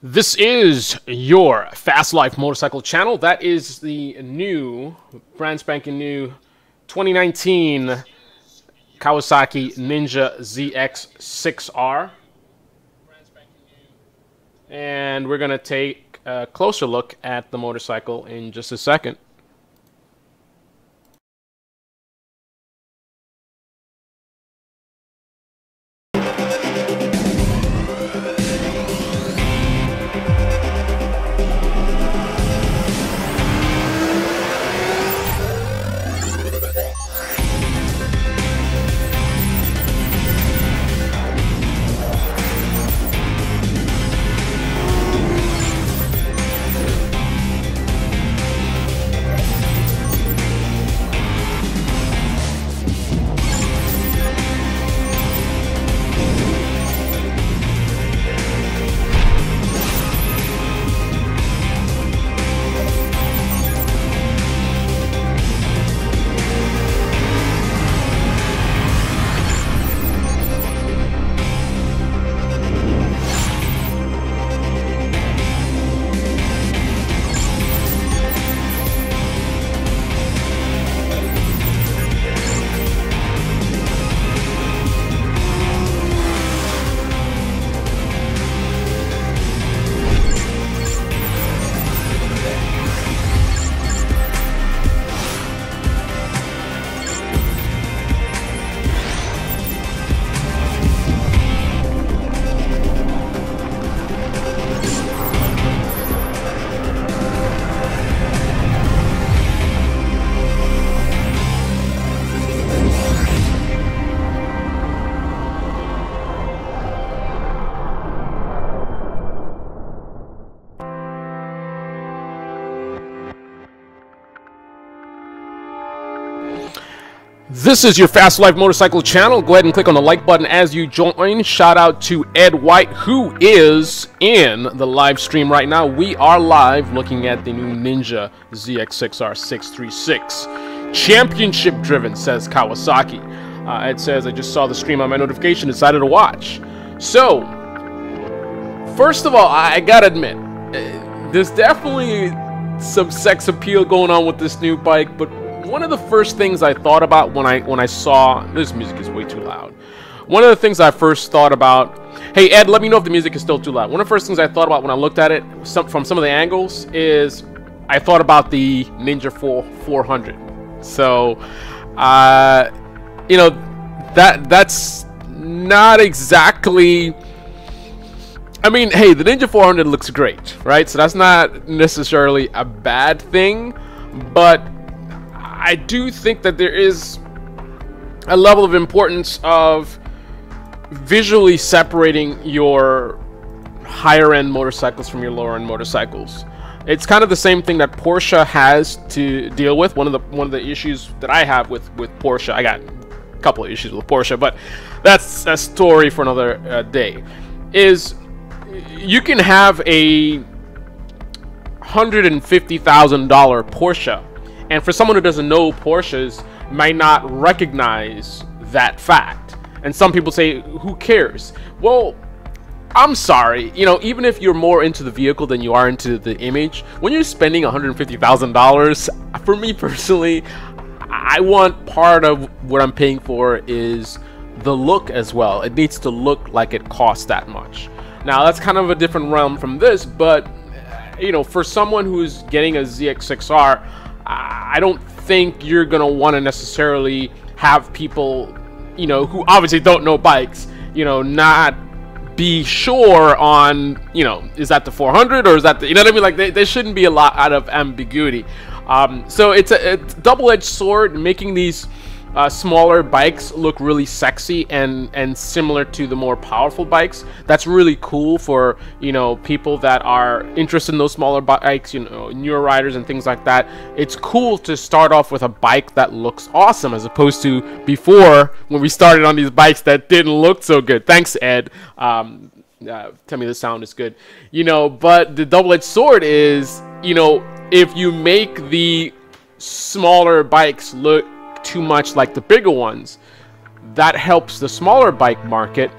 This is your Fast Life Motorcycle channel. That is the new, brand spanking new 2019 Kawasaki Ninja ZX-6R. And we're going to take a closer look at the motorcycle in just a second. This is your Fast Life Motorcycle channel. Go ahead and click on the like button as you join. Shout out to Ed White, who is in the live stream right now. We are live looking at the new Ninja ZX-6R 636. Championship driven, says Kawasaki. Ed says, I just saw the stream on my notification, decided to watch. So, first of all, I gotta admit, there's definitely some sex appeal going on with this new bike, but one of the first things I thought about when I saw this music is way too loud. One of the things I first thought about, hey Ed, let me know if the music is still too loud. One of the first things I thought about when I looked at it from some of the angles is I thought about the Ninja 400. So, you know, that's not exactly. I mean, hey, the Ninja 400 looks great, right? So that's not necessarily a bad thing, but I do think that there is a level of importance of visually separating your higher end motorcycles from your lower end motorcycles. It's kind of the same thing that Porsche has to deal with. One of the issues that I have with Porsche, I got a couple of issues with Porsche, but that's a story for another day, is you can have a $150,000 Porsche, and for someone who doesn't know Porsches, might not recognize that fact. And some people say, who cares? Well, I'm sorry, you know, even if you're more into the vehicle than you are into the image, when you're spending $150,000, for me personally, I want part of what I'm paying for is the look as well. It needs to look like it costs that much. Now, that's kind of a different realm from this, but, you know, for someone who's getting a ZX-6R, I don't think you're going to want to necessarily have people, you know, who obviously don't know bikes, you know, not be sure on, you know, is that the 400 or is that the, you know what I mean? Like, there shouldn't be a lot out of ambiguity. So it's a double-edged sword, making these smaller bikes look really sexy and similar to the more powerful bikes. That's really cool for, you know, people that are interested in those smaller bikes, you know, newer riders and things like that. It's cool to start off with a bike that looks awesome, as opposed to before when we started on these bikes that didn't look so good. Thanks, Ed. Tell me the sound is good. You know, but the double-edged sword is, you know, if you make the smaller bikes look too much like the bigger ones, that helps the smaller bike market,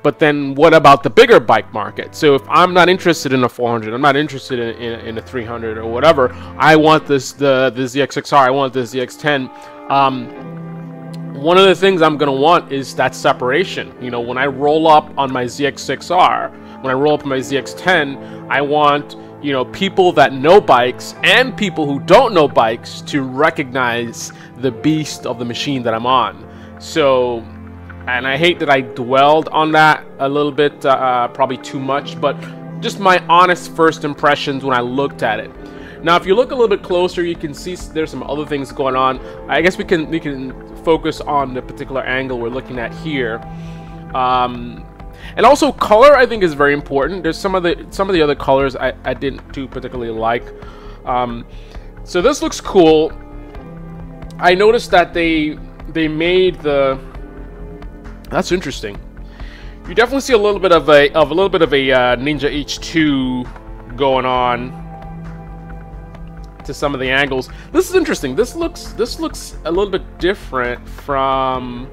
But then what about the bigger bike market? So if I'm not interested in a 400, I'm not interested in a 300 or whatever, I want the ZX-6R, I want the ZX-10. One of the things I'm going to want is that separation. You know, when I roll up on my ZX-6R, when I roll up on my ZX-10, I want, you know, people that know bikes and people who don't know bikes to recognize the beast of the machine that I'm on. So, and I hate that I dwelled on that a little bit, probably too much, but just my honest first impressions when I looked at it. Now, if you look a little bit closer, you can see there's some other things going on. I guess we can focus on the particular angle we're looking at here. And also color, I think, is very important. There's some of the other colors I didn't too particularly like. So this looks cool. I noticed that they made the. That's interesting. You definitely see a little bit of a Ninja H2 going on to some of the angles. This is interesting. This looks a little bit different from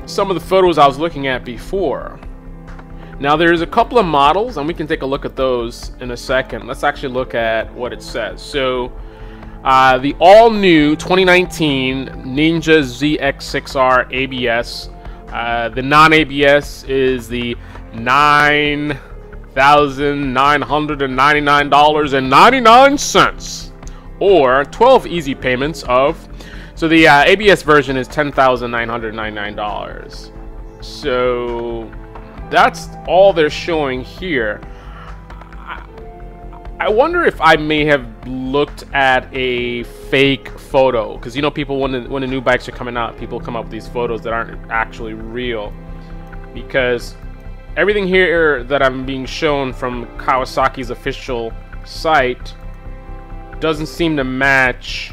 some of the photos I was looking at before. Now there's a couple of models, and we can take a look at those in a second. Let's actually look at what it says. So the all-new 2019 Ninja ZX-6R ABS. The non-ABS is the $9,999.99, or 12 easy payments of. So the ABS version is $10,999. So that's all they're showing here. I wonder if I may have looked at a fake photo, because you know, people, when the new bikes are coming out, people come up with these photos that aren't actually real, because everything here that I'm being shown from Kawasaki's official site doesn't seem to match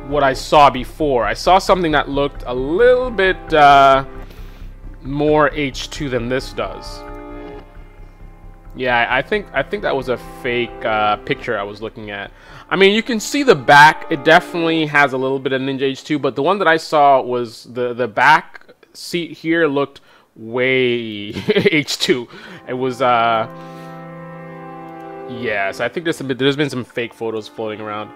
what I saw before. I saw something that looked a little bit more H2 than this does. Yeah, I think that was a fake picture I was looking at. I mean, you can see the back. It definitely has a little bit of Ninja H2, but the one that I saw was the back seat here looked way H2. It was yes, I think there's been some fake photos floating around.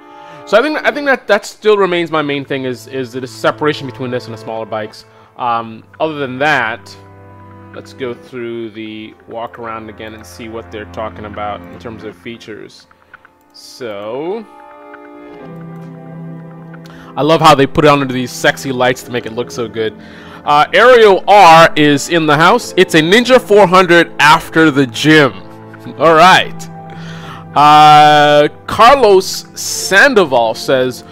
So I think that still remains my main thing, is the separation between this and the smaller bikes. Other than that, let's go through the walk around again and see what they're talking about in terms of features. So I love how they put it under these sexy lights to make it look so good. Aerial R is in the house. It's a Ninja 400 after the gym. All right. Carlos Sandoval says,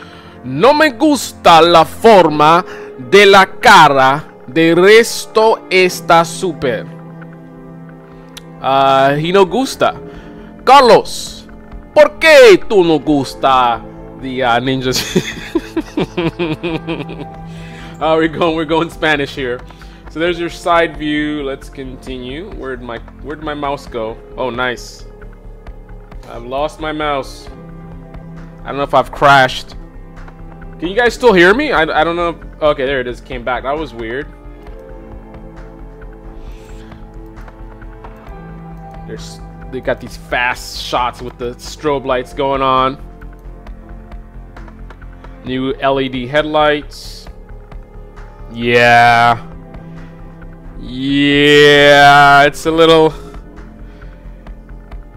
"No me gusta la forma de la cara. De resto está super." He no gusta. Carlos, ¿por qué tú no gusta the ninjas? We're going Spanish here. So there's your side view. Let's continue. Where'd my mouse go? Oh, nice. I've lost my mouse. I don't know if I've crashed. Can you guys still hear me? I don't know. Okay, there it is. Came back. That was weird. They got these fast shots with the strobe lights going on. New LED headlights. Yeah. Yeah, it's a little...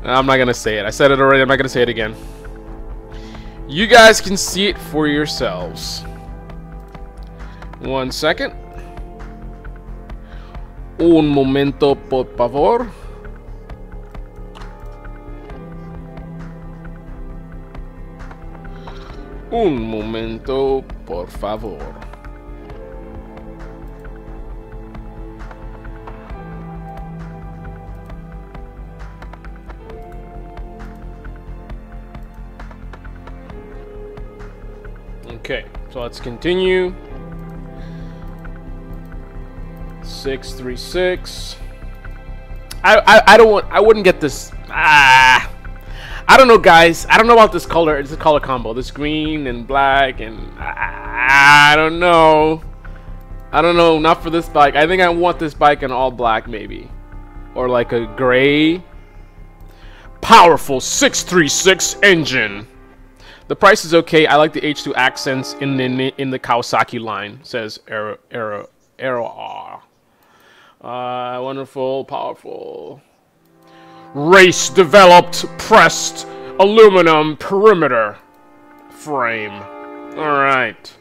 I'm not gonna say it. I said it already. I'm not gonna say it again. You guys can see it for yourselves. 1 second. Un momento, por favor. Un momento, por favor. Okay, so let's continue. 636. I wouldn't get this. I don't know, guys. I don't know about this color. It's a color combo. This green and black, and I don't know. I don't know, not for this bike. I think I want this bike in all black, maybe. Or like a gray. Powerful 636 engine. The price is okay. I like the H2 accents in the Kawasaki line. It says Aero R. Wonderful, powerful. Race developed pressed aluminum perimeter frame. Alright.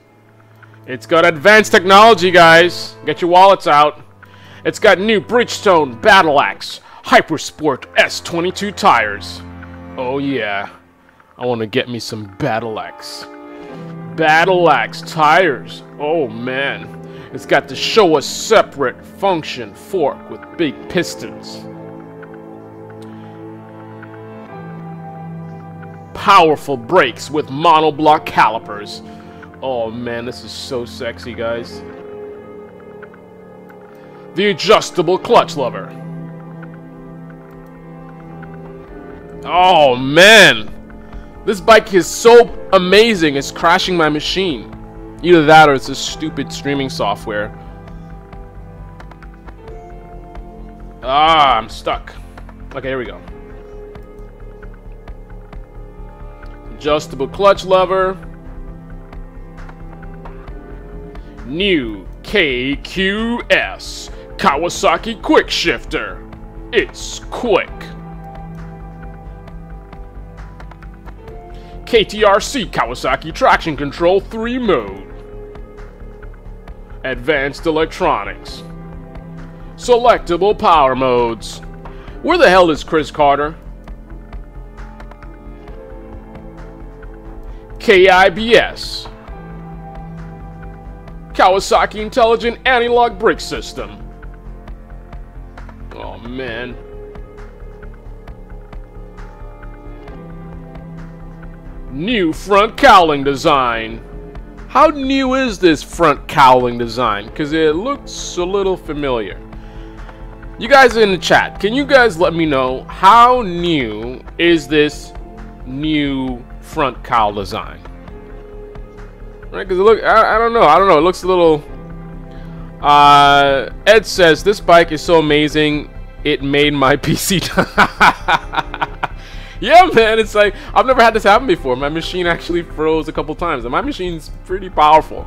It's got advanced technology, guys. Get your wallets out. It's got new Bridgestone Battle Axe Hypersport S22 tires. Oh yeah. I want to get me some Battle Axe. Battle Axe tires. Oh man. It's got the show a separate function fork with big pistons. Powerful brakes with monoblock calipers. Oh man, this is so sexy, guys. The adjustable clutch lever. Oh man, this bike is so amazing, it's crashing my machine. Either that or it's this stupid streaming software. Ah, I'm stuck. Okay, here we go. Adjustable clutch lever. New KQS Kawasaki Quick Shifter. It's quick. KTRC Kawasaki Traction Control 3 mode. Advanced electronics. Selectable power modes. Where the hell is Chris Carter? KIBS. Kawasaki Intelligent Anti-Lock Brake System. Oh man. New front cowling design. How new is this front cowling design? Because it looks a little familiar. You guys in the chat, can you guys let me know how new is this new front cowl design? Right, because look, I don't know, it looks a little. Ed says this bike is so amazing, it made my PC. Yeah, man, it's like I've never had this happen before. My machine actually froze a couple times, and my machine's pretty powerful.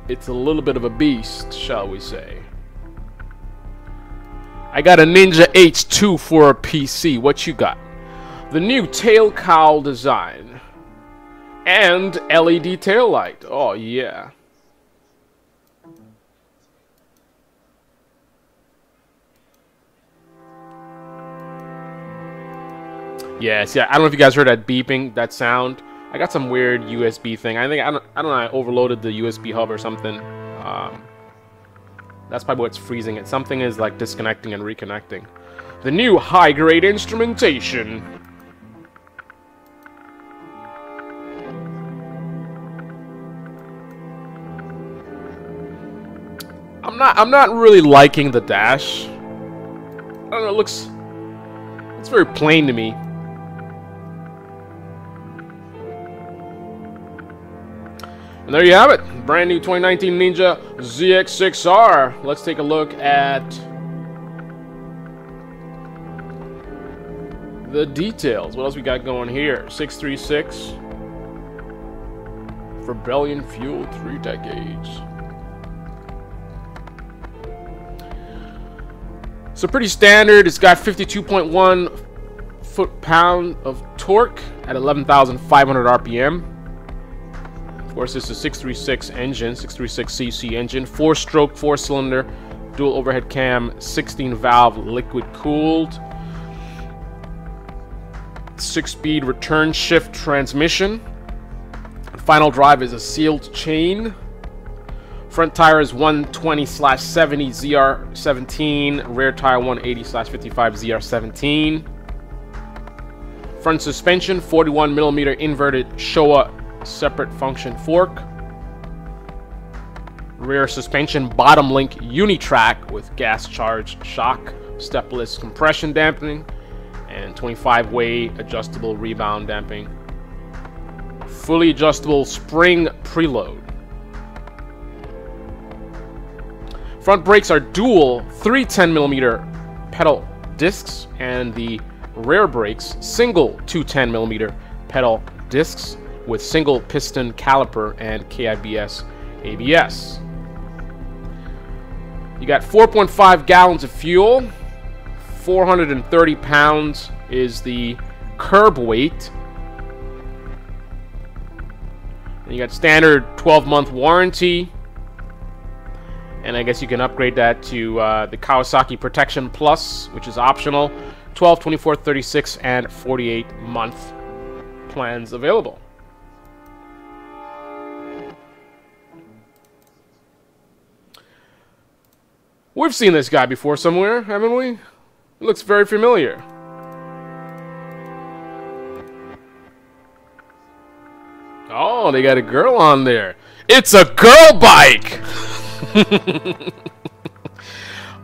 It's a little bit of a beast, shall we say. I got a Ninja H2 for a PC. What you got? The new tail cowl design and LED tail light. Oh yeah. Yes, yeah. I don't know if you guys heard that beeping, that sound. I got some weird USB thing. I don't know. I overloaded the USB hub or something. That's probably what's freezing it. Something is like disconnecting and reconnecting. The new high-grade instrumentation. I'm not really liking the dash. I don't know. It's very plain to me. And there you have it, brand new 2019 Ninja ZX-6R. Let's take a look at the details. What else we got going here? 636 Rebellion fuel, 3 decades. So pretty standard. It's got 52.1 foot-pound of torque at 11,500 RPM. Of course, it's a 636 engine, 636cc engine, 4-stroke, 4-cylinder, dual overhead cam, 16-valve liquid-cooled, 6-speed return shift transmission. Final drive is a sealed chain. Front tire is 120/70 ZR17, rear tire 180/55 ZR17. Front suspension, 41mm inverted Showa separate function fork. Rear suspension bottom link Unitrack with gas charged shock, stepless compression dampening, and 25-way adjustable rebound damping. Fully adjustable spring preload. Front brakes are dual 3 10mm pedal discs, and the rear brakes single 2 10mm pedal discs with single piston caliper and KIBS ABS. You got 4.5 gallons of fuel, 430 pounds is the curb weight. And you got standard 12-month warranty. And I guess you can upgrade that to the Kawasaki Protection Plus, which is optional. 12, 24, 36, and 48-month plans available. We've seen this guy before somewhere, haven't we? It looks very familiar. Oh, they got a girl on there. It's a girl bike!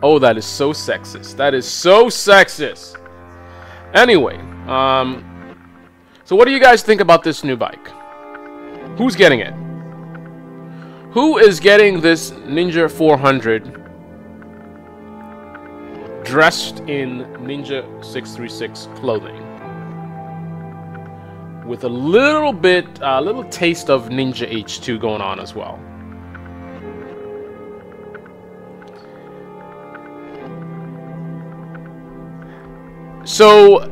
Oh, that is so sexist. That is so sexist. Anyway, so what do you guys think about this new bike? Who's getting it? Who is getting this Ninja 400 dressed in Ninja 636 clothing with a little taste of Ninja H2 going on as well? So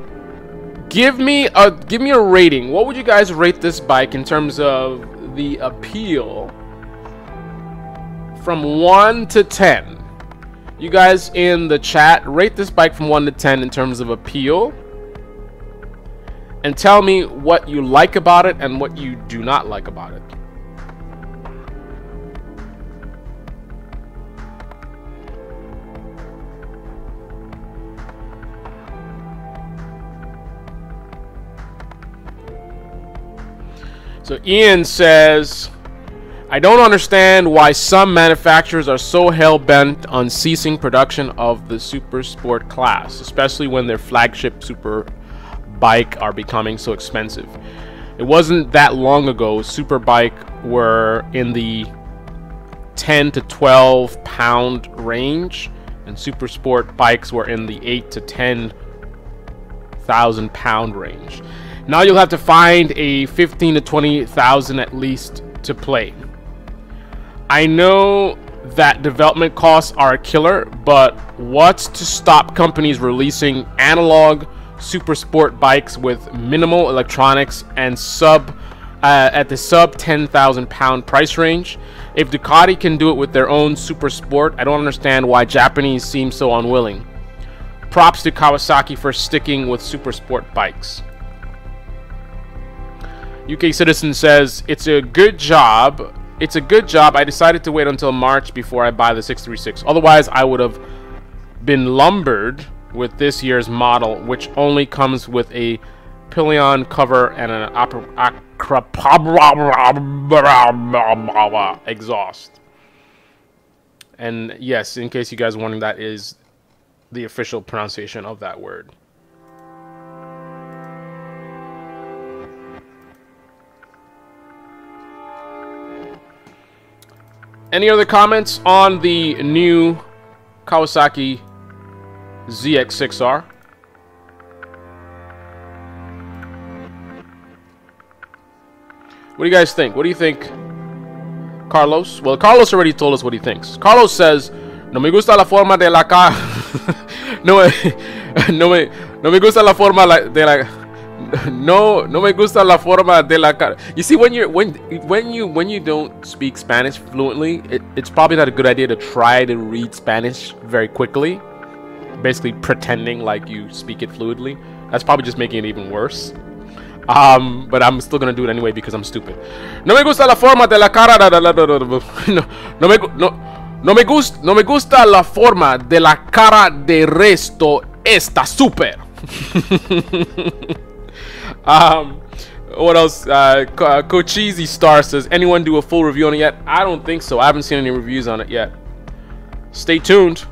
give me a rating. What would you guys rate this bike in terms of the appeal from 1 to 10? You guys in the chat, rate this bike from 1 to 10 in terms of appeal, and tell me what you like about it and what you do not like about it. So Ian says, I don't understand why some manufacturers are so hell-bent on ceasing production of the super sport class, especially when their flagship super bike are becoming so expensive. It wasn't that long ago super bike were in the 10 to 12 pound range, and super sport bikes were in the 8 to 10,000 pound range. Now you'll have to find a 15 to 20,000 at least to play. I know that development costs are a killer, but what's to stop companies releasing analog super sport bikes with minimal electronics and at the sub 10,000 pound price range? If Ducati can do it with their own super sport, I don't understand why Japanese seem so unwilling. Props to Kawasaki for sticking with super sport bikes. UK Citizen says, it's a good job. It's a good job. I decided to wait until March before I buy the 636. Otherwise, I would have been lumbered with this year's model, which only comes with a pillion cover and an exhaust. And yes, in case you guys are wondering, that is the official pronunciation of that word. Any other comments on the new Kawasaki ZX-6R? What do you guys think? What do you think, Carlos? Well, Carlos already told us what he thinks. Carlos says, no me gusta la forma de la cara. no me gusta la forma de la. No me gusta la forma de la cara. You see, when you don't speak Spanish fluently, it's probably not a good idea to try to read Spanish very quickly, basically pretending like you speak it fluidly. That's probably just making it even worse. But I'm still gonna do it anyway because I'm stupid. No me gusta la forma de la cara. No me gusta la forma de la cara de resto. Está super. What else? Cocheezy Star says, anyone do a full review on it yet? I don't think so. I haven't seen any reviews on it yet. Stay tuned.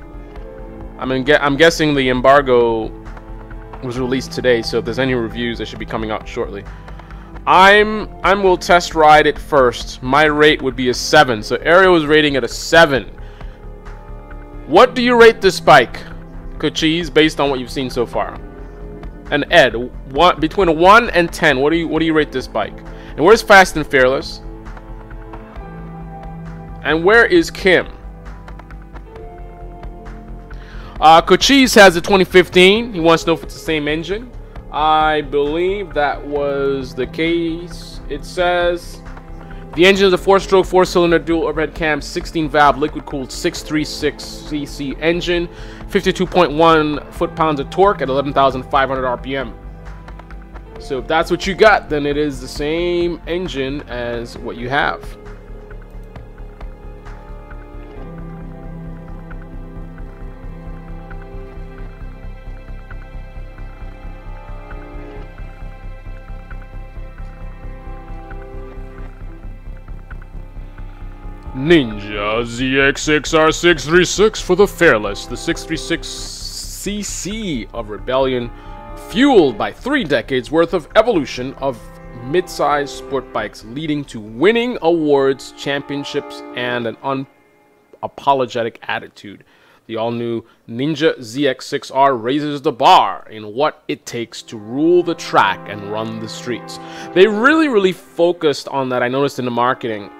I'm guessing the embargo was released today, so if there's any reviews, they should be coming out shortly. I will test ride it first. My rate would be a 7. So Ariel is rating it a 7. What do you rate this bike, Cochise, based on what you've seen so far? And Ed, between a 1 and 10, what do you rate this bike? And where's Fast and Fearless? And where is Kim? Cochise has a 2015. He wants to know if it's the same engine. I believe that was the case. It says the engine is a 4-stroke, 4-cylinder, dual overhead cam, 16-valve, liquid-cooled 636cc engine, 52.1 foot-pounds of torque at 11,500 RPM. So if that's what you got, then it is the same engine as what you have. Ninja ZX-6R 636 for the Fearless, the 636cc of rebellion, fueled by 3 decades worth of evolution of mid-size sport bikes, leading to winning awards, championships, and an unapologetic attitude. The all-new Ninja ZX-6R raises the bar in what it takes to rule the track and run the streets. They really focused on that. I noticed in the marketing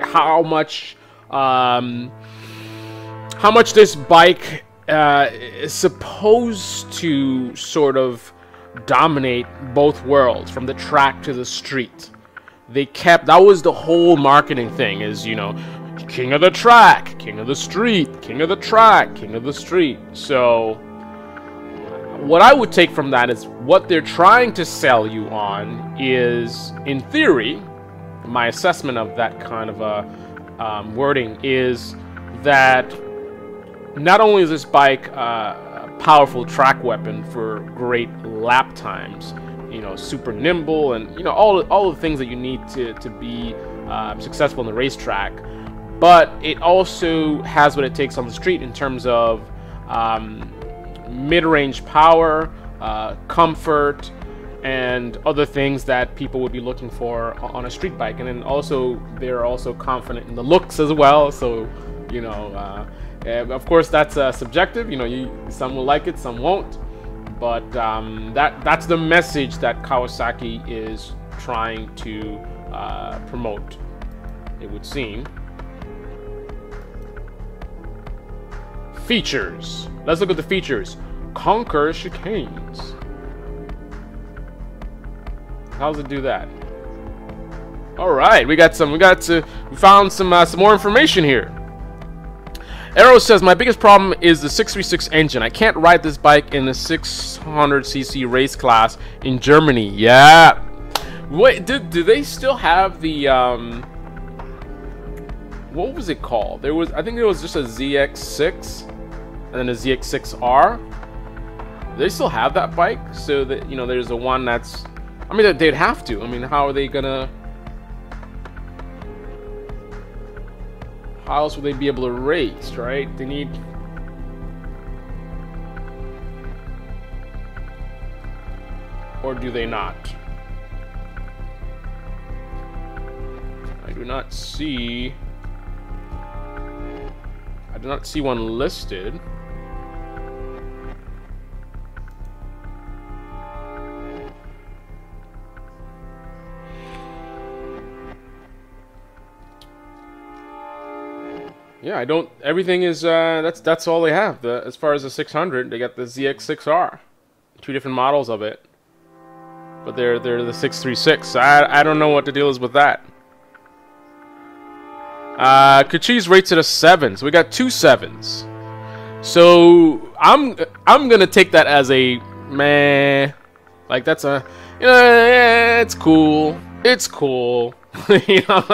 how much this bike is supposed to sort of dominate both worlds, from the track to the street. That was the whole marketing thing, is, you know, king of the track, king of the street, king of the track, king of the street. So what I would take from that is what they're trying to sell you on is, in theory, my assessment of that kind of a wording is that not only is this bike a powerful track weapon for great lap times, you know, super nimble, and, you know, all the things that you need to be successful in the racetrack, but it also has what it takes on the street in terms of mid-range power, comfort, and other things that people would be looking for on a street bike. And then also, they're also confident in the looks as well. So, you know, of course, that's subjective. You know, some will like it, some won't. But that's the message that Kawasaki is trying to promote, it would seem. Features. Let's look at the features. Conquer chicanes. How does it do that? All right, we found some more information here. Arrow says, my biggest problem is the 636 engine. I can't ride this bike in the 600cc race class in Germany. Yeah. Wait, do they still have the what was it called? I think there was just a ZX6 and then a ZX-6R. They still have that bike, so that, you know, there's the one that's, I mean, they'd have to. I mean, how are they gonna, how else would they be able to race, right? They need, or do they not? I do not see one listed. Yeah, I don't. Everything is that's all they have. As far as the 600, they got the ZX-6R, 2 different models of it, but they're the 636. I don't know what the deal is with that. Kachis rates it a 7, so we got 2 7s. So I'm gonna take that as a meh. Like, that's a, you know, yeah, it's cool. It's cool. You know,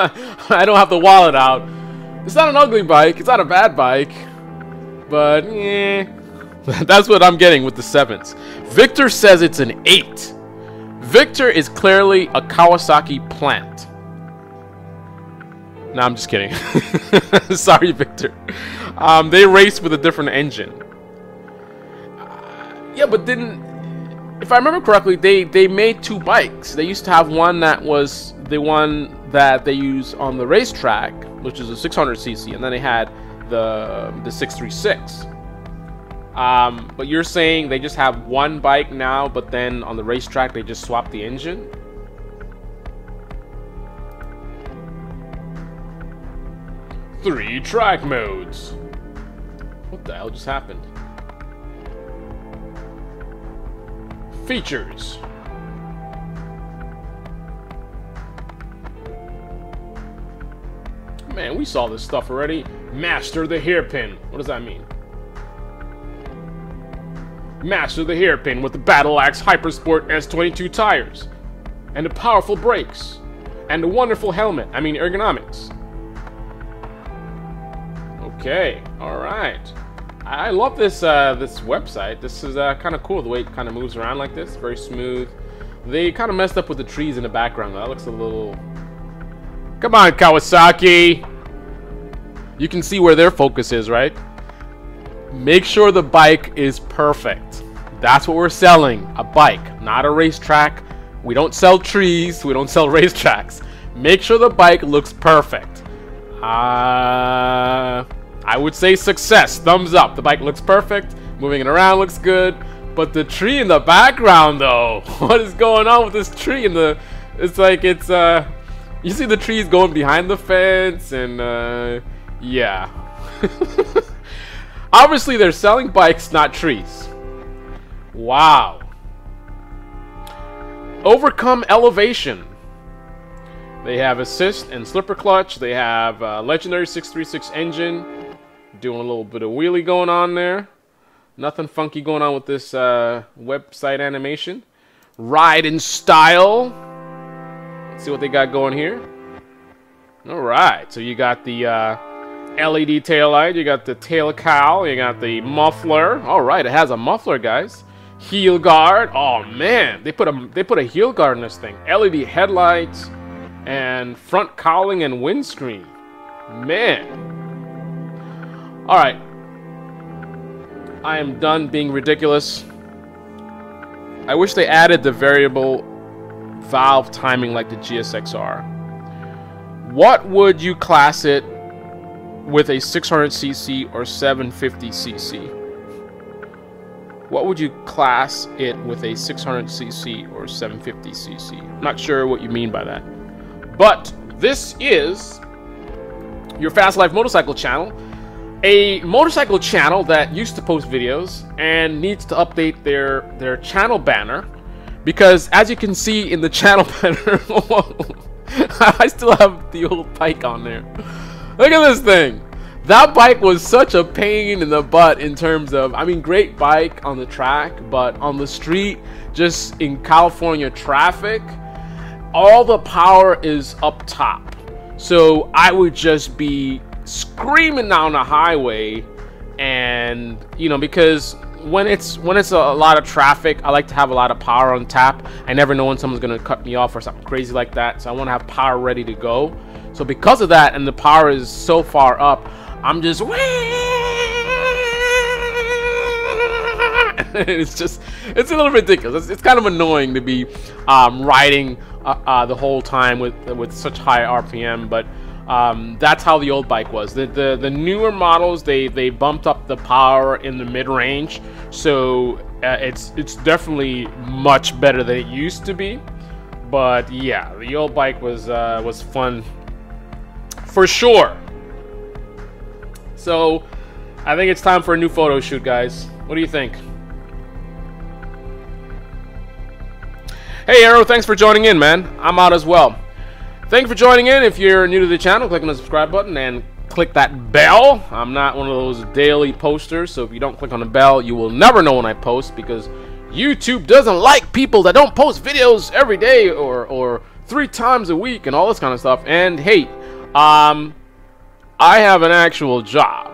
I don't have the wallet out. It's not an ugly bike. It's not a bad bike. But, yeah. That's what I'm getting with the 7s. Victor says it's an 8. Victor is clearly a Kawasaki plant. No, I'm just kidding. Sorry, Victor. They race with a different engine. Yeah, but then, if I remember correctly, they made 2 bikes. They used to have one that was the one that they use on the racetrack, which is a 600cc, and then they had had the 636. But you're saying they just have one bike now, but then on the racetrack they just swap the engine? Three track modes. What the hell just happened? Features. Man, we saw this stuff already. Master the hairpin. What does that mean? Master the hairpin with the Battle Axe Hypersport S22 tires. And the powerful brakes. And the wonderful helmet. I mean ergonomics. Okay, alright. I love this this website. This is kind of cool, the way it kind of moves around like this. Very smooth. They kind of messed up with the trees in the background. That looks a little... Come on, Kawasaki! You can see where their focus is, right? Make sure the bike is perfect. That's what we're selling. A bike, not a racetrack. We don't sell trees. We don't sell racetracks. Make sure the bike looks perfect. I would say success. Thumbs up. The bike looks perfect. Moving it around looks good. But the tree in the background, though. What is going on with this tree in the... It's like it's... You see the trees going behind the fence and... yeah. Obviously, they're selling bikes, not trees. Wow. Overcome elevation. They have assist and slipper clutch. They have legendary 636 engine. Doing a little bit of wheelie going on there. Nothing funky going on with this website animation. Ride in style. Let's see what they got going here. Alright, so you got the LED taillight, you got the tail cowl, you got the muffler. Alright, it has a muffler, guys. Heel guard. Oh man, they put a heel guard in this thing. LED headlights and front cowling and windscreen. Man. Alright. I am done being ridiculous. I wish they added the variable valve timing like the GSX-R. What would you class it with a 600cc or 750cc? What would you class it with a 600cc or 750cc? I'm not sure what you mean by that. But this is your Fast Life Motorcycle channel. A motorcycle channel that used to post videos and needs to update their channel banner. Because as you can see in the channel banner, I still have the old bike on there. Look at this thing. That bike was such a pain in the butt in terms of, I mean, great bike on the track, but on the street, just in California traffic, all the power is up top. So I would just be screaming down the highway, and you know, because when it's a lot of traffic, I like to have a lot of power on tap. I never know when someone's gonna cut me off or something crazy like that, so I want to have power ready to go. So because of that, and the power is so far up, I'm just it's a little ridiculous. It's kind of annoying to be riding the whole time with such high RPM, but that's how the old bike was. The newer models, they bumped up the power in the mid-range, so it's definitely much better than it used to be. But yeah, the old bike was fun for sure. So I think it's time for a new photo shoot, guys. What do you think? Hey Arrow, thanks for joining in, man. I'm out as well. Thank you for joining in. If you're new to the channel, click on the subscribe button and click that bell. I'm not one of those daily posters, so if you don't click on the bell, you will never know when I post, because YouTube doesn't like people that don't post videos every day or 3 times a week and all this kind of stuff. And hey, I have an actual job.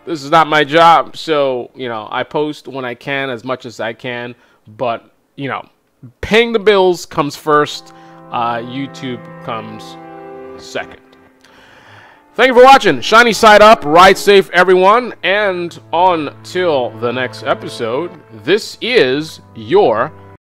This is not my job, so you know, I post when I can, as much as I can, but you know, paying the bills comes first. YouTube comes second. Thank you for watching. Shiny side up, ride safe everyone, and until the next episode, this is your